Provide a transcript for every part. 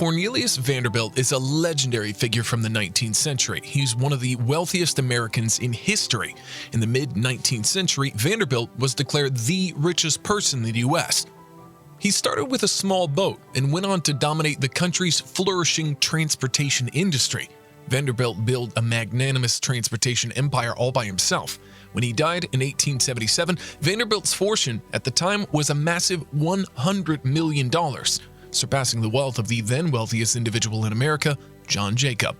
Cornelius Vanderbilt is a legendary figure from the 19th century. He's one of the wealthiest Americans in history. In the mid-19th century, Vanderbilt was declared the richest person in the U.S. He started with a small boat and went on to dominate the country's flourishing transportation industry. Vanderbilt built a magnanimous transportation empire all by himself. When he died in 1877, Vanderbilt's fortune at the time was a massive $100 million, surpassing the wealth of the then wealthiest individual in America, John Jacob.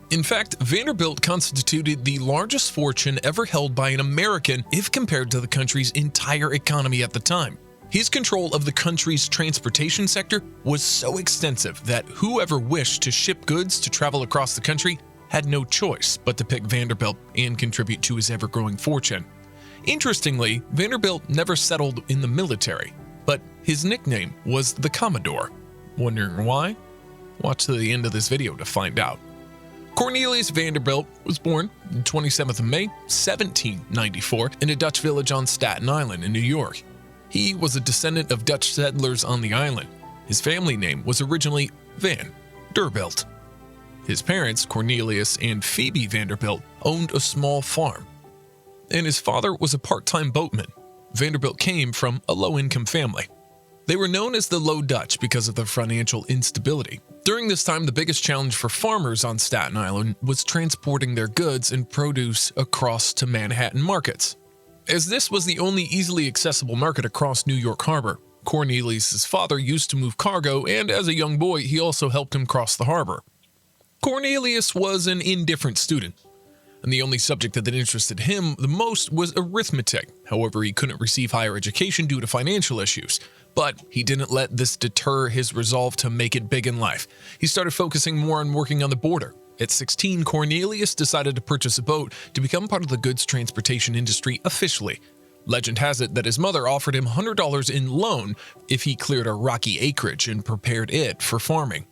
In fact, Vanderbilt constituted the largest fortune ever held by an American if compared to the country's entire economy at the time. His control of the country's transportation sector was so extensive that whoever wished to ship goods to travel across the country had no choice but to pick Vanderbilt and contribute to his ever-growing fortune. Interestingly, Vanderbilt never settled in the military, but his nickname was the Commodore. Wondering why? Watch to the end of this video to find out. Cornelius Vanderbilt was born on 27th of May, 1794 in a Dutch village on Staten Island in New York. He was a descendant of Dutch settlers on the island. His family name was originally Vanderbilt. His parents, Cornelius and Phoebe Vanderbilt, owned a small farm, and his father was a part-time boatman. Vanderbilt came from a low-income family. They were known as the Low Dutch because of their financial instability. During this time, the biggest challenge for farmers on Staten Island was transporting their goods and produce across to Manhattan markets. As this was the only easily accessible market across New York Harbor, Cornelius' father used to move cargo, and as a young boy, he also helped him cross the harbor. Cornelius was an indifferent student, and the only subject that interested him the most was arithmetic. However, he couldn't receive higher education due to financial issues. But he didn't let this deter his resolve to make it big in life. He started focusing more on working on the border. At 16, Cornelius decided to purchase a boat to become part of the goods transportation industry officially. Legend has it that his mother offered him $100 in loan if he cleared a rocky acreage and prepared it for farming.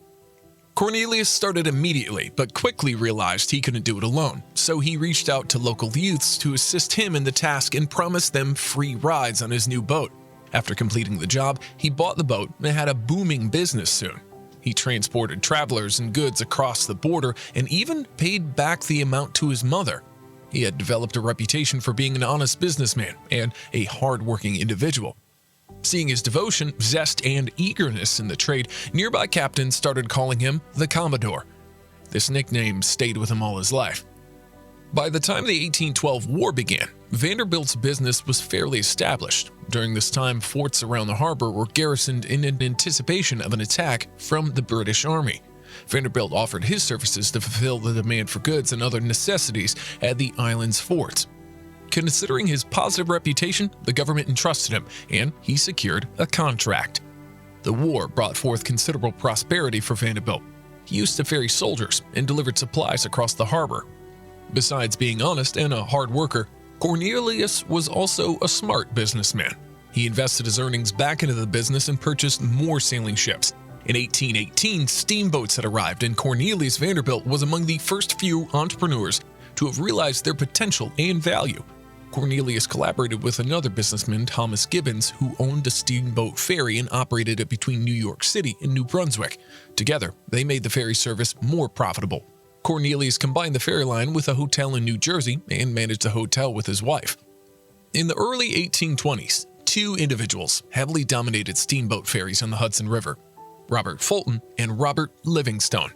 Cornelius started immediately, but quickly realized he couldn't do it alone, so he reached out to local youths to assist him in the task and promised them free rides on his new boat. After completing the job, he bought the boat and had a booming business soon. He transported travelers and goods across the border and even paid back the amount to his mother. He had developed a reputation for being an honest businessman and a hard-working individual. Seeing his devotion, zest, and eagerness in the trade, nearby captains started calling him the Commodore. This nickname stayed with him all his life. By the time the 1812 war began, Vanderbilt's business was fairly established. During this time, forts around the harbor were garrisoned in anticipation of an attack from the British Army. Vanderbilt offered his services to fulfill the demand for goods and other necessities at the island's forts. Considering his positive reputation, the government entrusted him, and he secured a contract. The war brought forth considerable prosperity for Vanderbilt. He used to ferry soldiers and delivered supplies across the harbor. Besides being honest and a hard worker, Cornelius was also a smart businessman. He invested his earnings back into the business and purchased more sailing ships. In 1818, steamboats had arrived, and Cornelius Vanderbilt was among the first few entrepreneurs to have realized their potential and value. Cornelius collaborated with another businessman, Thomas Gibbons, who owned a steamboat ferry and operated it between New York City and New Brunswick. Together, they made the ferry service more profitable. Cornelius combined the ferry line with a hotel in New Jersey and managed a hotel with his wife. In the early 1820s, two individuals heavily dominated steamboat ferries on the Hudson River: Robert Fulton and Robert Livingstone.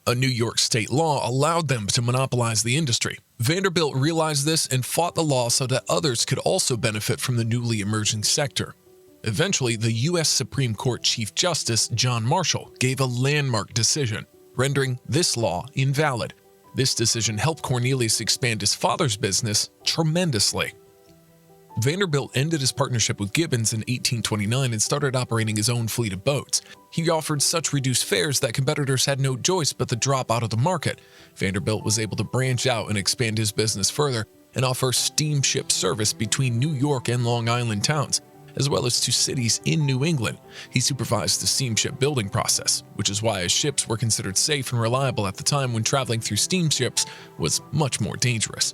A New York state law allowed them to monopolize the industry. Vanderbilt realized this and fought the law so that others could also benefit from the newly emerging sector. Eventually, the U.S. Supreme Court Chief Justice John Marshall gave a landmark decision, rendering this law invalid. This decision helped Cornelius expand his father's business tremendously. Vanderbilt ended his partnership with Gibbons in 1829 and started operating his own fleet of boats. He offered such reduced fares that competitors had no choice but to drop out of the market. Vanderbilt was able to branch out and expand his business further and offer steamship service between New York and Long Island towns, as well as to cities in New England. He supervised the steamship building process, which is why his ships were considered safe and reliable at the time when traveling through steamships was much more dangerous.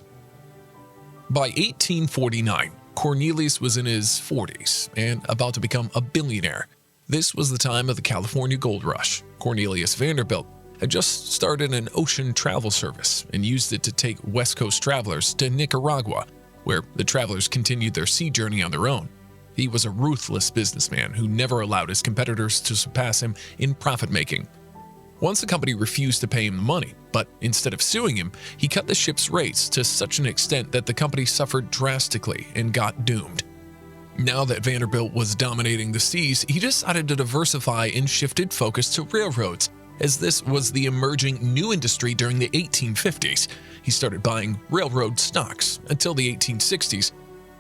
By 1849, Cornelius was in his 40s and about to become a billionaire. This was the time of the California Gold Rush. Cornelius Vanderbilt had just started an ocean travel service and used it to take West Coast travelers to Nicaragua, where the travelers continued their sea journey on their own. He was a ruthless businessman who never allowed his competitors to surpass him in profit-making. Once the company refused to pay him the money, but instead of suing him, he cut the ship's rates to such an extent that the company suffered drastically and got doomed. Now that Vanderbilt was dominating the seas, he decided to diversify and shifted focus to railroads, as this was the emerging new industry during the 1850s. He started buying railroad stocks. Until the 1860s,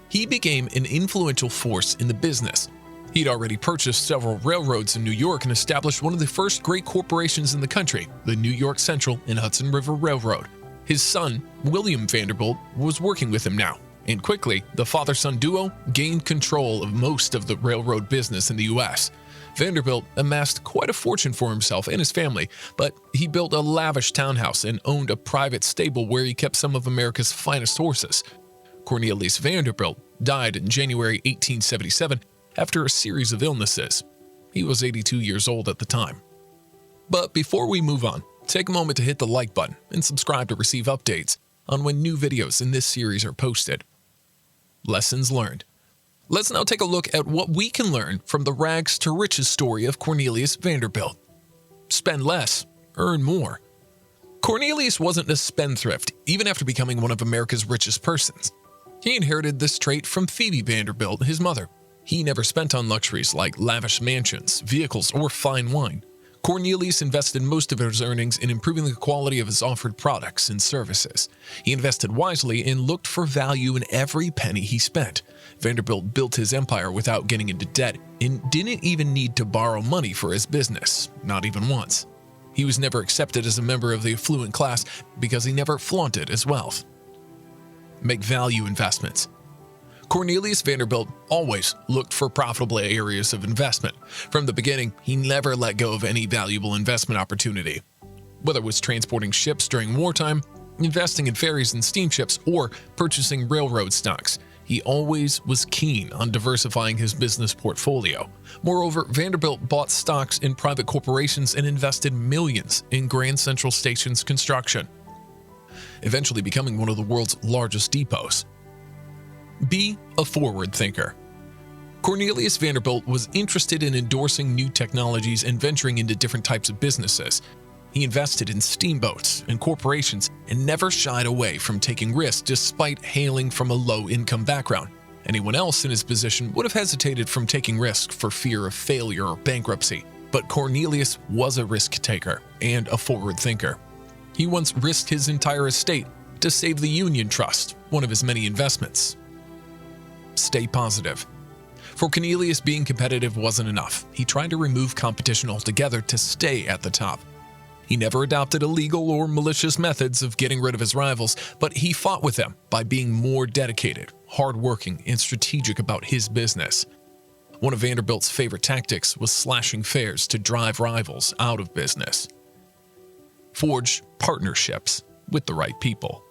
he became an influential force in the business. He'd already purchased several railroads in New York and established one of the first great corporations in the country, the New York Central and Hudson River Railroad. His son, William Vanderbilt, was working with him now, and quickly, the father-son duo gained control of most of the railroad business in the U.S. Vanderbilt amassed quite a fortune for himself and his family, but he built a lavish townhouse and owned a private stable where he kept some of America's finest horses. Cornelius Vanderbilt died in January 1877 after a series of illnesses. He was 82 years old at the time. But before we move on, take a moment to hit the like button and subscribe to receive updates on when new videos in this series are posted. Lessons learned. Let's now take a look at what we can learn from the rags to riches story of Cornelius Vanderbilt. Spend less, earn more. Cornelius wasn't a spendthrift, even after becoming one of America's richest persons. He inherited this trait from Phoebe Vanderbilt, his mother. He never spent on luxuries like lavish mansions, vehicles, or fine wine. Cornelius invested most of his earnings in improving the quality of his offered products and services. He invested wisely and looked for value in every penny he spent. Vanderbilt built his empire without getting into debt and didn't even need to borrow money for his business, not even once. He was never accepted as a member of the affluent class because he never flaunted his wealth. Make value investments. Cornelius Vanderbilt always looked for profitable areas of investment. From the beginning, he never let go of any valuable investment opportunity. Whether it was transporting ships during wartime, investing in ferries and steamships, or purchasing railroad stocks, he always was keen on diversifying his business portfolio. Moreover, Vanderbilt bought stocks in private corporations and invested millions in Grand Central Station's construction, eventually becoming one of the world's largest depots. Be a forward thinker. Cornelius Vanderbilt was interested in endorsing new technologies and venturing into different types of businesses. He invested in steamboats and corporations and never shied away from taking risks despite hailing from a low-income background. Anyone else in his position would have hesitated from taking risks for fear of failure or bankruptcy, but Cornelius was a risk taker and a forward thinker. He once risked his entire estate to save the Union Trust, one of his many investments. Stay positive. For Cornelius, being competitive wasn't enough. He tried to remove competition altogether to stay at the top. He never adopted illegal or malicious methods of getting rid of his rivals, but he fought with them by being more dedicated, hardworking, and strategic about his business. One of Vanderbilt's favorite tactics was slashing fares to drive rivals out of business. Forge partnerships with the right people.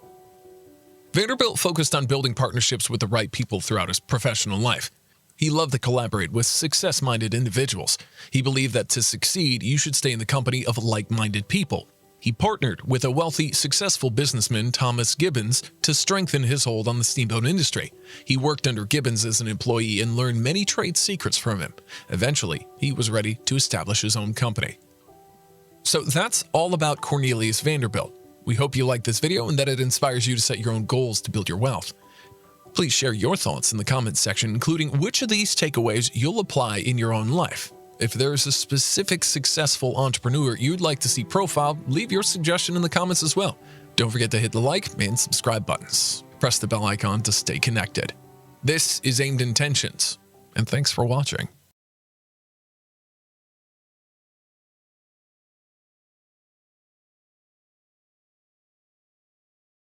Vanderbilt focused on building partnerships with the right people throughout his professional life. He loved to collaborate with success-minded individuals. He believed that to succeed, you should stay in the company of like-minded people. He partnered with a wealthy, successful businessman, Thomas Gibbons, to strengthen his hold on the steamboat industry. He worked under Gibbons as an employee and learned many trade secrets from him. Eventually, he was ready to establish his own company. So that's all about Cornelius Vanderbilt. We hope you liked this video and that it inspires you to set your own goals to build your wealth. Please share your thoughts in the comments section, including which of these takeaways you'll apply in your own life. If there's a specific successful entrepreneur you'd like to see profiled, leave your suggestion in the comments as well. Don't forget to hit the like and subscribe buttons. Press the bell icon to stay connected. This is Aimed Intentions, and thanks for watching.